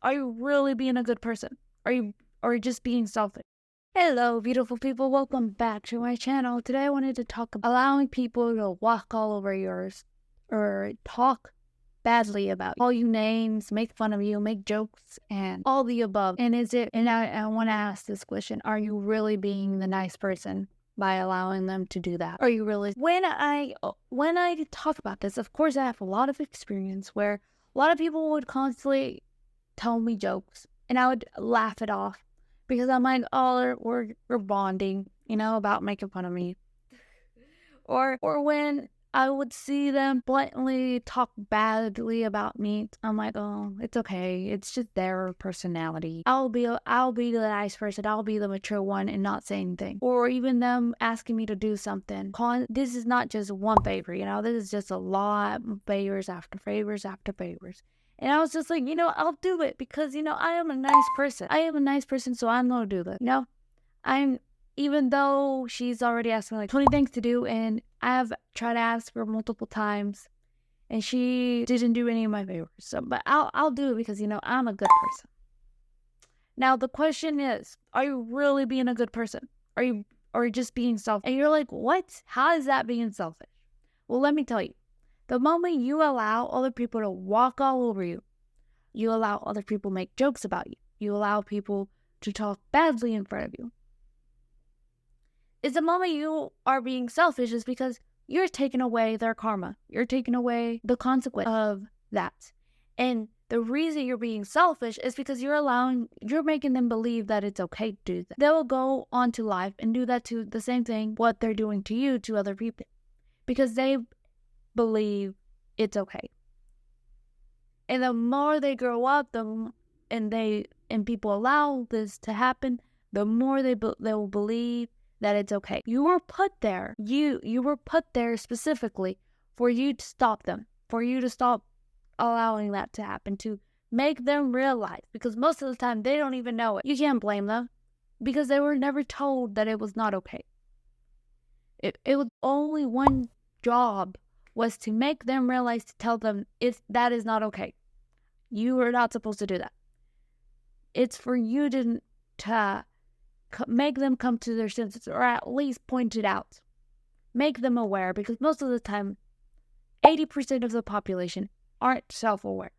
Are you really being a good person? Or just being selfish? Hello, beautiful people. Welcome back to my channel. Today I wanted to talk about allowing people to walk all over yours or talk badly about you, call you names, make fun of you, make jokes, and all the above. And I want to ask this question: are you really being the nice person by allowing them to do that? Are you really? When I talk about this, of course, I have a lot of experience where a lot of people would constantly tell me jokes, and I would laugh it off because I'm like, oh, we're bonding, about making fun of me. Or when I would see them blatantly talk badly about me, I'm like, oh, it's okay. It's just their personality. I'll be the nice person. I'll be the mature one and not say anything. Or even them asking me to do something. This is not just one favor, this is just a lot of favors after favors after favors. And I was just like, I'll do it because, I am a nice person. I am a nice person, so I'm going to do that. Even though she's already asked me like 20 things to do, and I have tried to ask her multiple times, and she didn't do any of my favors. So, but I'll do it because, I'm a good person. Now, the question is, are you really being a good person? Or just being selfish? And you're like, what? How is that being selfish? Well, let me tell you. The moment you allow other people to walk all over you, you allow other people to make jokes about you, you allow people to talk badly in front of you, it's the moment you are being selfish is because you're taking away their karma. You're taking away the consequence of that. And the reason you're being selfish is because you're making them believe that it's okay to do that. They will go on to life and do that to the same thing, what they're doing to you, to other people. Because they believe it's okay. And the more they grow up, and people allow this to happen, the more they will believe that it's okay. You were put there. You were put there specifically for you to stop them, for you to stop allowing that to happen, to make them realize, because most of the time they don't even know it. You can't blame them because they were never told that it was not okay. It was only one job was to make them realize, to tell them that is not okay. You are not supposed to do that. It's for you to make them come to their senses, or at least point it out. Make them aware, because most of the time, 80% of the population aren't self-aware.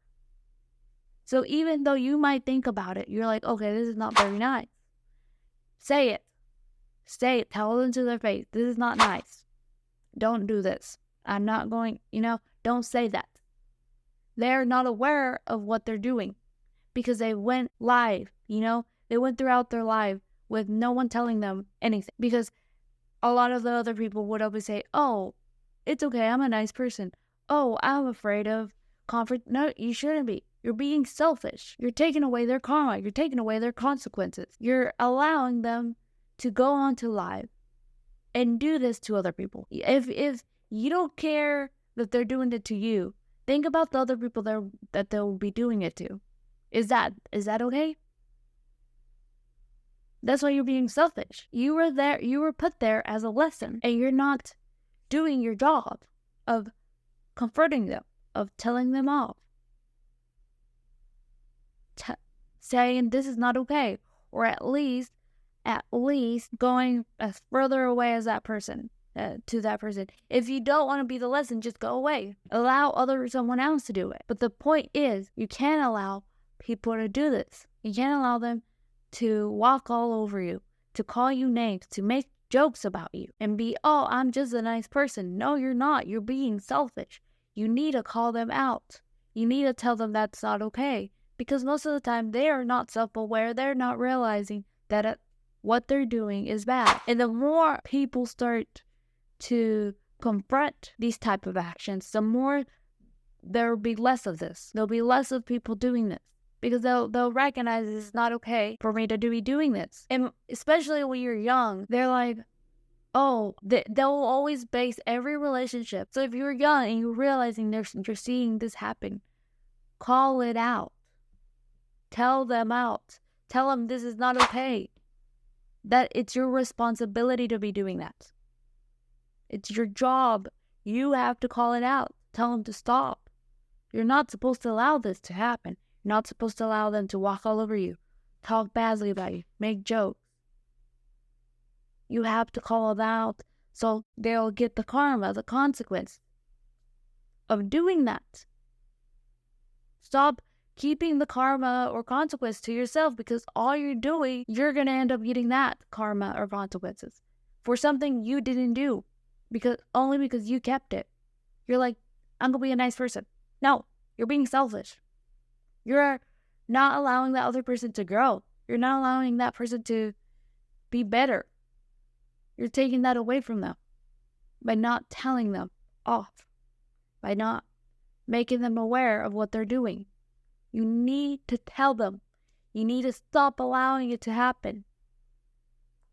So even though you might think about it, you're like, okay, this is not very nice. Say it. Tell them to their face, this is not nice. Don't do this. I'm not going, don't say that. They're not aware of what they're doing because they went live, they went throughout their life with no one telling them anything. Because a lot of the other people would always say, oh, it's okay, I'm a nice person. Oh, I'm afraid of confront. No, you shouldn't be. You're being selfish. You're taking away their karma. You're taking away their consequences. You're allowing them to go on to life and do this to other people. If you don't care that they're doing it to you, think about the other people that they'll be doing it to. Is that okay? That's why you're being selfish. You were put there as a lesson, and you're not doing your job of confronting them, of telling them off, saying this is not okay, or at least going as further away as that person. To that person. If you don't want to be the lesson, just go away. Allow someone else to do it. But the point is, you can't allow people to do this. You can't allow them to walk all over you, to call you names, to make jokes about you, and be, oh, I'm just a nice person. No, you're not. You're being selfish. You need to call them out. You need to tell them that's not okay. Because most of the time, they are not self-aware. They're not realizing that what they're doing is bad. And the more people start to confront these type of actions, the more there will be less of this. There'll be less of people doing this because they'll recognize it's not okay for me to be doing this. And especially when you're young, they're like, oh, they'll always base every relationship. So if you're young and you're realizing you're seeing this happen, call it out. Tell them out. Tell them this is not okay. That it's your responsibility to be doing that. It's your job. You have to call it out. Tell them to stop. You're not supposed to allow this to happen. Not supposed to allow them to walk all over you, talk badly about you, make jokes. You have to call them out so they'll get the karma, the consequence of doing that. Stop keeping the karma or consequence to yourself, because all you're doing, you're going to end up getting that karma or consequences for something you didn't do only because you kept it. You're like, I'm going to be a nice person. No, you're being selfish. You're not allowing that other person to grow. You're not allowing that person to be better. You're taking that away from them by not telling them off, by not making them aware of what they're doing. You need to tell them. You need to stop allowing it to happen.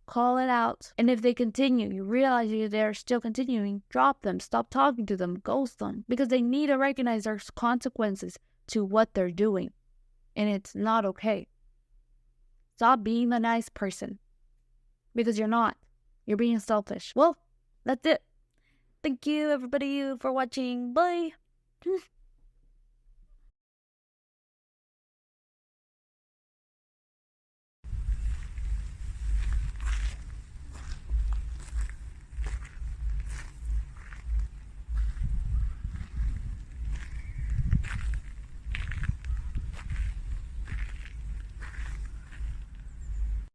Call it out. And if they continue, you realize they're still continuing, drop them, stop talking to them, ghost them, because they need to recognize there's consequences to what they're doing. And it's not okay. Stop being the nice person, because you're not. You're being selfish. Well, that's it. Thank you, everybody, for watching. Bye.